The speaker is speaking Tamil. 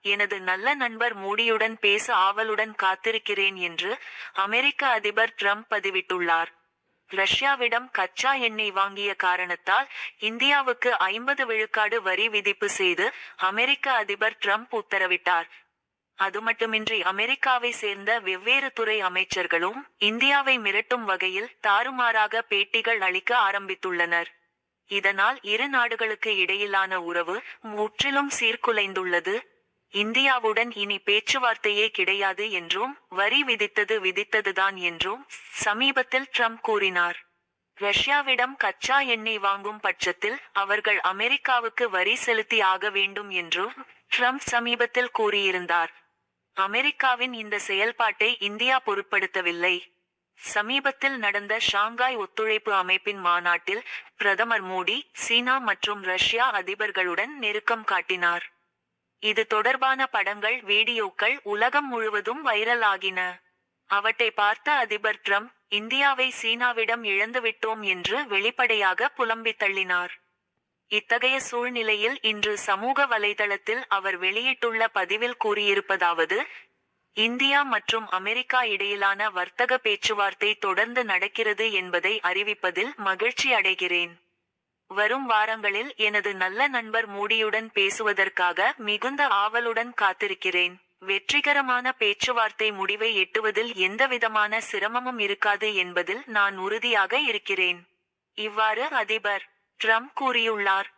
எனது நல்ல நண்பர் மோடியுடன் பேச ஆவலுடன் காத்திருக்கிறேன் என்று அமெரிக்க அதிபர் ட்ரம்ப் பதிவிட்டுள்ளார். ரஷ்யாவிடம் கச்சா எண்ணெய் வாங்கிய காரணத்தால் இந்தியாவுக்கு 50 விழுக்காடு வரி விதிப்பு செய்து அமெரிக்க அதிபர் ட்ரம்ப் உத்தரவிட்டார். அதுமட்டுமின்றி அமெரிக்காவை சேர்ந்த வெவ்வேறு துறை அமைச்சர்களும் இந்தியாவை மிரட்டும் வகையில் தாறுமாறாக பேட்டிகள் அளிக்க ஆரம்பித்துள்ளனர். இதனால் இரு நாடுகளுக்கு இடையிலான உறவு முற்றிலும் சீர்குலைந்துள்ளது. இந்தியாவுடன் இனி பேச்சுவார்த்தையே கிடையாது என்றும் வரி விதித்ததுதான் என்றும் சமீபத்தில் ட்ரம்ப் கூறினார். ரஷ்யாவிடம் கச்சா எண்ணெய் வாங்கும் பட்சத்தில் அவர்கள் அமெரிக்காவுக்கு வரி செலுத்தி ஆக வேண்டும் என்றும் ட்ரம்ப் சமீபத்தில் கூறியிருந்தார். அமெரிக்காவின் இந்த செயல்பாட்டை இந்தியா பொருட்படுத்தவில்லை. சமீபத்தில் நடந்த ஷாங்காய் ஒத்துழைப்பு அமைப்பின் மாநாட்டில் பிரதமர் மோடி சீனா மற்றும் ரஷ்யா அதிபர்களுடன் நெருக்கம் காட்டினார். இது தொடர்பான படங்கள் வீடியோக்கள் உலகம் முழுவதும் வைரல் ஆகின. அவற்றை பார்த்த அதிபர் ட்ரம்ப் இந்தியாவை சீனாவிடம் இழந்துவிட்டோம் என்று வெளிப்படையாக புலம்பித் தள்ளினார். இத்தகைய சூழ்நிலையில் இன்று சமூக வலைதளத்தில் அவர் வெளியிட்டுள்ள பதிவில் கூறியிருப்பதாவது: இந்தியா மற்றும் அமெரிக்கா இடையிலான வர்த்தக பேச்சுவார்த்தை தொடர்ந்து நடக்கிறது என்பதை அறிவிப்பதில் மகிழ்ச்சி அடைகிறேன். வரும் வாரங்களில் எனது நல்ல நண்பர் மோடியுடன் பேசுவதற்காக மிகுந்த ஆவலுடன் காத்திருக்கிறேன். வெற்றிகரமான பேச்சுவார்த்தை முடிவை எட்டுவதில் எந்தவிதமான சிரமமும் இருக்காது என்பதில் நான் உறுதியாக இருக்கிறேன். இவ்வாறு அதிபர் ட்ரம்ப் கூறியுள்ளார்.